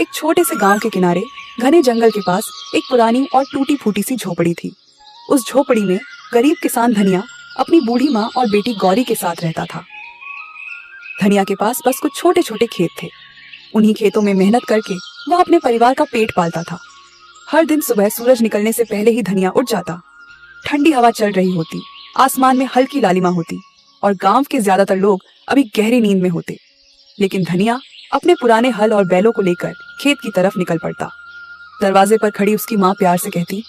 एक छोटे से गांव के किनारे घने जंगल के पास एक पुरानी और टूटी फूटी सी झोपड़ी थी। उस झोपड़ी में गरीब किसान धनिया अपनी बूढ़ी माँ और बेटी गौरी के साथ रहता था। धनिया के पास बस कुछ छोटे छोटे खेत थे। उन्हीं खेतों में मेहनत करके वह अपने परिवार का पेट पालता था। हर दिन सुबह सूरज निकलने से पहले ही धनिया उठ जाता। ठंडी हवा चल रही होती, आसमान में हल्की लालिमा होती और गांव के ज्यादातर लोग अभी गहरी नींद में होते। लेकिन धनिया अपने पुराने हल और बैलों को लेकर खेत की तरफ निकल पड़ता। दरवाजे पर खड़ी उसकी माँ प्यार से कहती,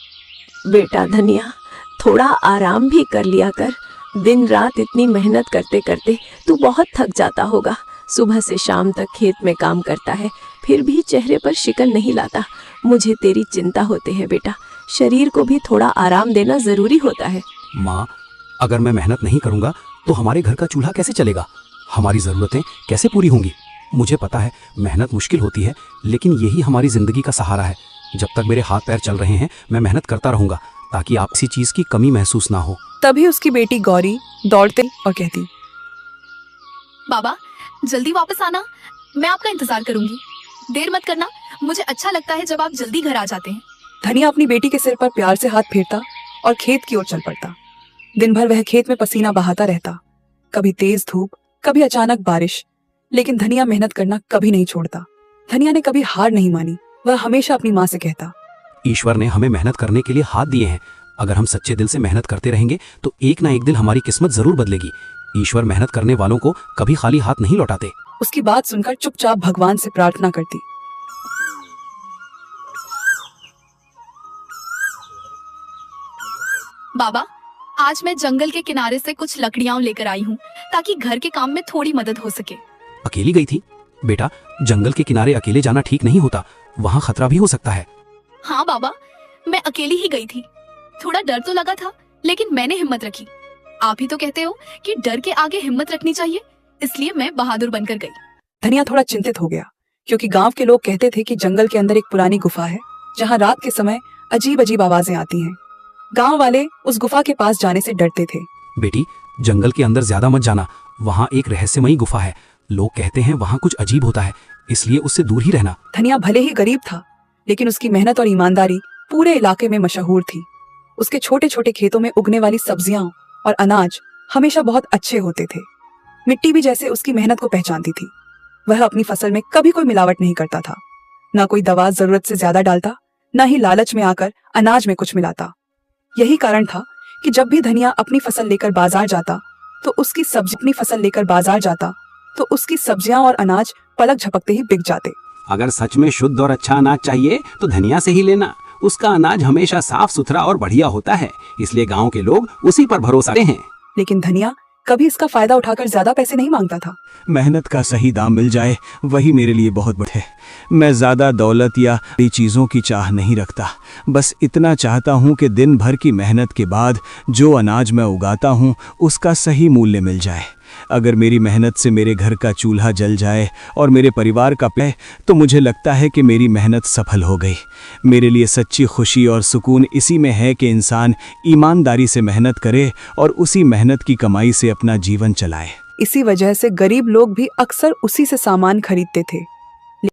बेटा धनिया, थोड़ा आराम भी कर लिया कर। दिन रात इतनी मेहनत करते करते तू बहुत थक जाता होगा। सुबह से शाम तक खेत में काम करता है, फिर भी चेहरे पर शिकन नहीं लाता। मुझे तेरी चिंता होती है बेटा, शरीर को भी थोड़ा आराम देना जरूरी होता है। माँ, अगर मैं मेहनत नहीं करूँगा तो हमारे घर का चूल्हा कैसे चलेगा? हमारी ज़रूरतें कैसे पूरी होंगी? मुझे पता है मेहनत मुश्किल होती है, लेकिन यही हमारी ज़िंदगी का सहारा है। जब तक मेरे हाथ पैर चल रहे हैं मैं मेहनत करता रहूँगा, ताकि आप किसी चीज़ की कमी महसूस ना हो। तभी उसकी बेटी गौरी दौड़ती और कहती, बाबा जल्दी वापस आना, मैं आपका इंतजार करूंगी। देर मत करना, मुझे अच्छा लगता है जब आप जल्दी घर आ जाते हैं। धनिया अपनी बेटी के सिर पर प्यार से हाथ फेरता और खेत की ओर चल पड़ता। दिन भर वह खेत में पसीना बहाता रहता, कभी तेज धूप, कभी अचानक बारिश, लेकिन धनिया मेहनत करना कभी नहीं छोड़ता। धनिया ने कभी हार नहीं मानी। वह हमेशा अपनी माँ से कहता, ईश्वर ने हमें मेहनत करने के लिए हाथ दिए हैं। अगर हम सच्चे दिल से मेहनत करते रहेंगे तो एक ना एक दिन हमारी किस्मत जरूर बदलेगी। ईश्वर मेहनत करने वालों को कभी खाली हाथ नहीं लौटाते। उसकी बात सुनकर चुपचाप भगवान से प्रार्थना करती। बाबा, आज मैं जंगल के किनारे से कुछ लकड़ियां लेकर आई हूँ, ताकि घर के काम में थोड़ी मदद हो सके। अकेली गई थी? बेटा, जंगल के किनारे अकेले जाना ठीक नहीं होता, वहाँ खतरा भी हो सकता है। हाँ बाबा, मैं अकेली ही गई थी। थोड़ा डर तो लगा था, लेकिन मैंने हिम्मत रखी। आप ही तो कहते हो कि डर के आगे हिम्मत रखनी चाहिए, इसलिए मैं बहादुर बनकर गई। धनिया थोड़ा चिंतित हो गया, क्योंकि गांव के लोग कहते थे कि जंगल के अंदर एक पुरानी गुफा है, जहां रात के समय अजीब अजीब आवाजें आती हैं। गांव वाले उस गुफा के पास जाने से डरते थे। बेटी, जंगल के अंदर ज्यादा मत जाना, वहाँ एक रहस्यमयी गुफा है। लोग कहते हैं वहाँ कुछ अजीब होता है, इसलिए उससे दूर ही रहना। धनिया भले ही गरीब था, लेकिन उसकी मेहनत और ईमानदारी पूरे इलाके में मशहूर थी। उसके छोटे छोटे खेतों में उगने वाली सब्जियां और अनाज हमेशा बहुत अच्छे होते थे। मिट्टी भी जैसे उसकी मेहनत को पहचानती थी। वह अपनी फसल में कभी कोई मिलावट नहीं करता था, न कोई दवा जरूरत से ज्यादा डालता, न ही लालच में आकर अनाज में कुछ मिलाता। यही कारण था कि जब भी धनिया अपनी फसल लेकर बाजार जाता तो उसकी सब्जियां और अनाज पलक झपकते ही बिक जाते। अगर सच में शुद्ध और अच्छा अनाज चाहिए तो धनिया से ही लेना। उसका अनाज हमेशा साफ सुथरा और बढ़िया होता है, इसलिए गांव के लोग उसी पर भरोसा करते हैं। लेकिन धनिया कभी इसका फायदा उठाकर ज्यादा पैसे नहीं मांगता था। मेहनत का सही दाम मिल जाए वही मेरे लिए बहुत बड़ा है। मैं ज्यादा दौलत या बड़ी चीजों की चाह नहीं रखता। बस इतना चाहता हूँ कि दिन भर की मेहनत के बाद जो अनाज मैं उगाता हूँ उसका सही मूल्य मिल जाए। अगर मेरी मेहनत से मेरे घर का चूल्हा जल जाए और मेरे परिवार का पेट, तो मुझे लगता है कि मेरी मेहनत सफल हो गई। मेरे लिए सच्ची खुशी और सुकून इसी में है कि इंसान ईमानदारी से मेहनत करे और उसी मेहनत की कमाई से अपना जीवन चलाए। इसी वजह से गरीब लोग भी अक्सर उसी से सामान खरीदते थे।